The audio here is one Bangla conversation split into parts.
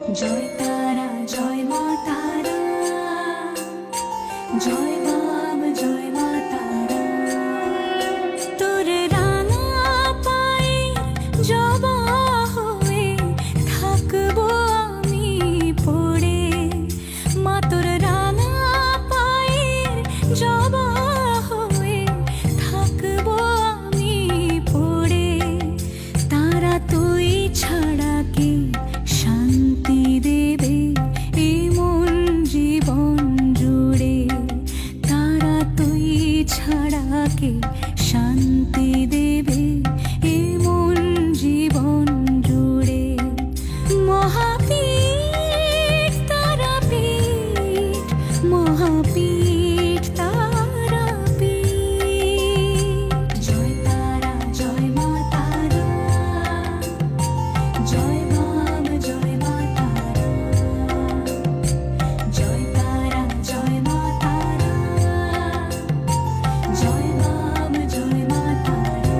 জয় তারা জয় মা তারা, জয় বাম জয় মা তারা। তোর রাঙা পায়ের জবা হয়ে থাকবো আমি পড়ে, মা তোর রাঙা পায়ের জবা হয়ে থাকবো আমি পড়ে। তারা তুই ছাড়া কে শান্তি দেবে এ মন জীবন জুড়ে, তারা তুই ছাড়া কে শান্তি দেবে এ মন জীবন জুড়ে। মহাপীঠ তারাপীঠ, মহাপীঠ তারাপীঠ। জয় তারা জয় মা তারা, জয় বাম জয় মা তারা, জয় তারা জয় মা তারা, জয় বাম জয় মা তারা।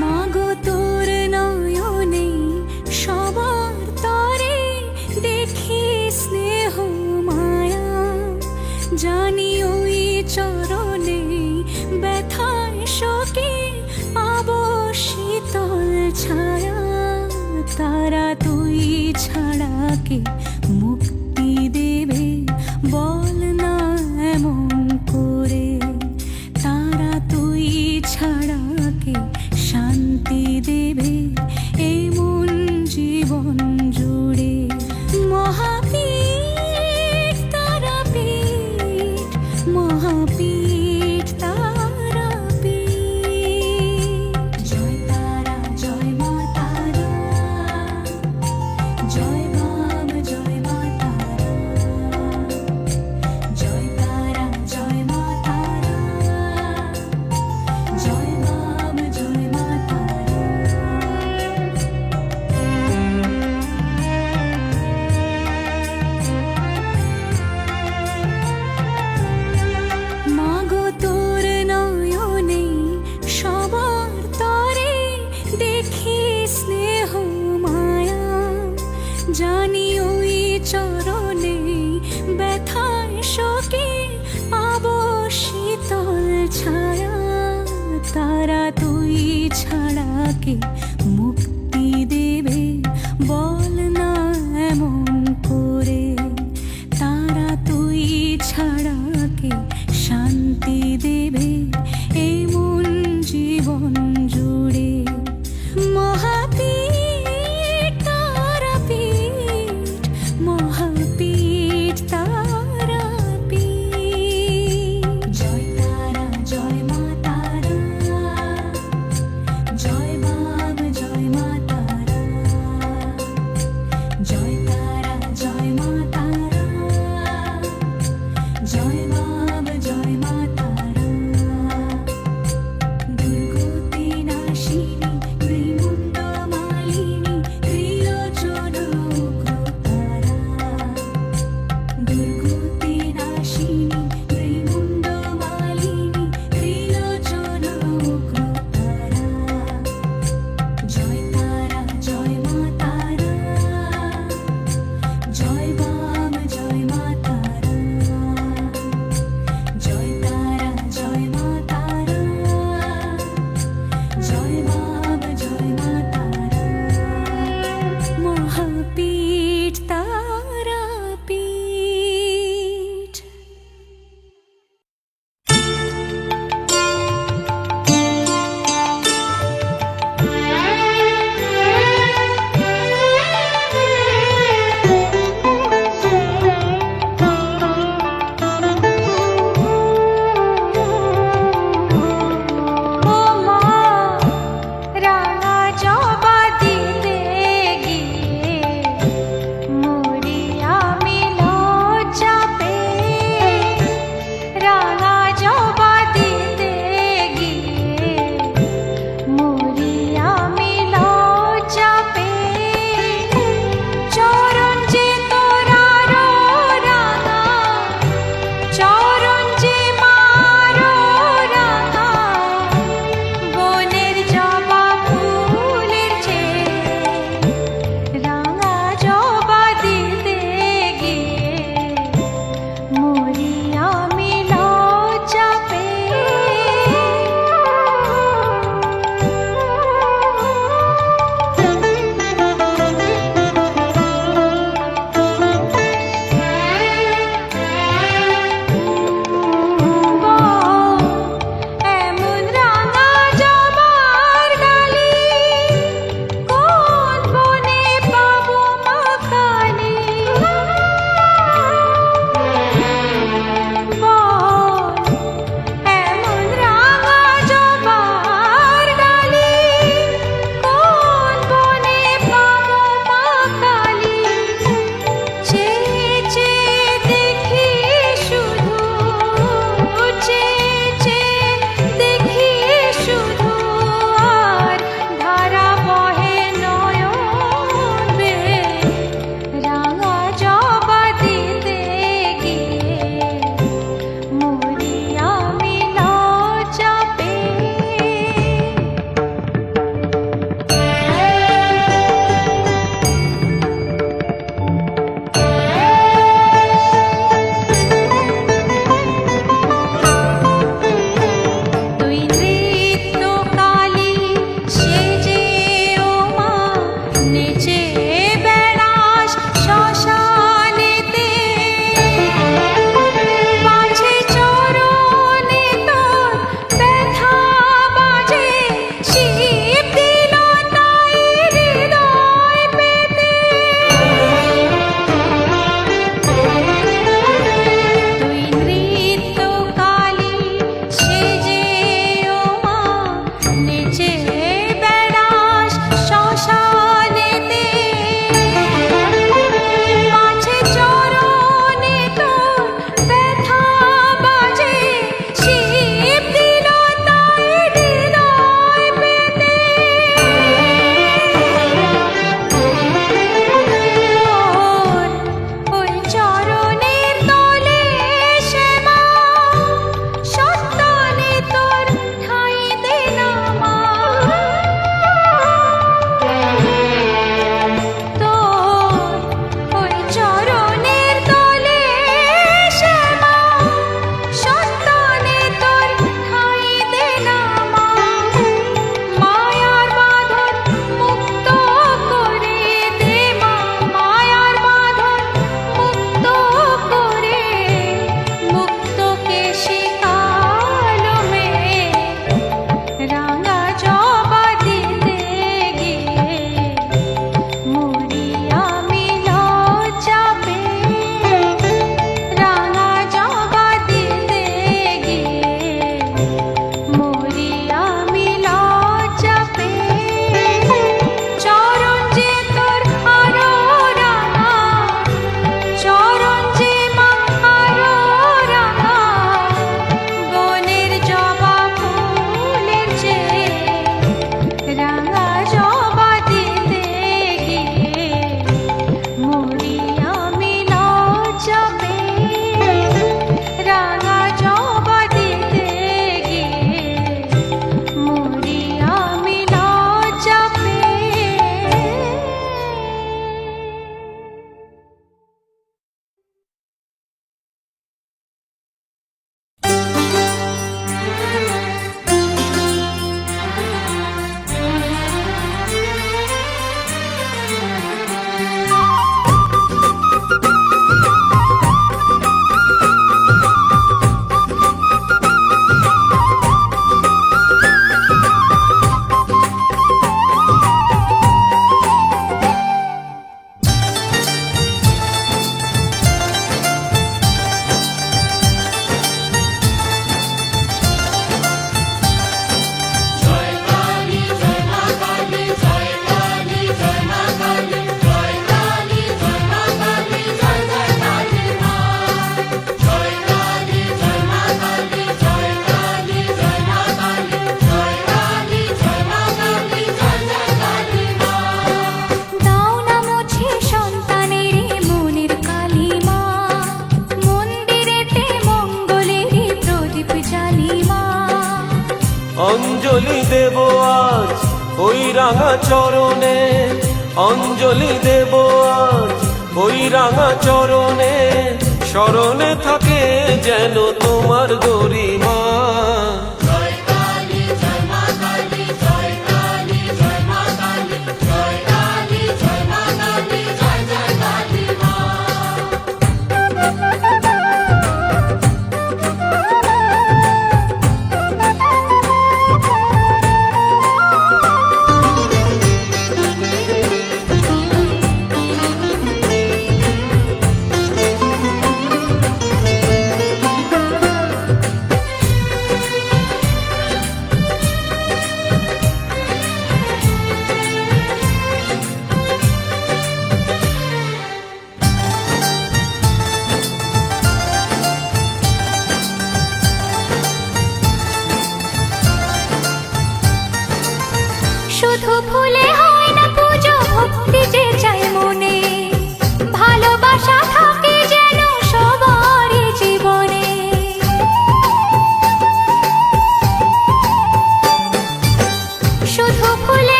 মাগো তোর নয়নে সবার তরে দেখি স্নেহ মায়া, জানি ওই চরণে ব্যথায় শোকে পাবো শীতল ছায়া। তারা তুই ছাড়া কে মুক্তি দেবে বল না এমন করে, তারা তুই ছাড়া কে শান্তি দেবে এই মন জীবন জুড়ে। মহাপীঠ তারাপীঠ, মহাপীঠ তারাপীঠ। জয় তারা জয় মা তারা, জয় বাম জয় মা তারা, জয় তারা জয় মা তারা, জয় বাম জয় মা তারা। মাগো তোর নয়নে সবার তরে দেখি স্নেহ মায়া, জানি ওই চরণে ব্যথায় শোকে পাবো শীতল ছায়া। তারা তুই ছাড়া কে মুক্তি দেবে বল না এমন করে, তারা তুই ছাড়া কে শান্তি দেবে এই মন জীবন জুড়ে। মহাপীঠ তারাপীঠ, মহাপীঠ তারাপীঠ। জয় তারা জয় মা তারা, জয় বাম জয় মা তারা, জয় তারা জয় মা তারা, জয় বাম জয় মা তারা। মহিমা। অঞ্জলি দেব আজ ওই রাঙা চরণে, অঞ্জলি দেব আজ ওই রাঙা চরণে, স্মরণে থাকে যেন তোমার গরি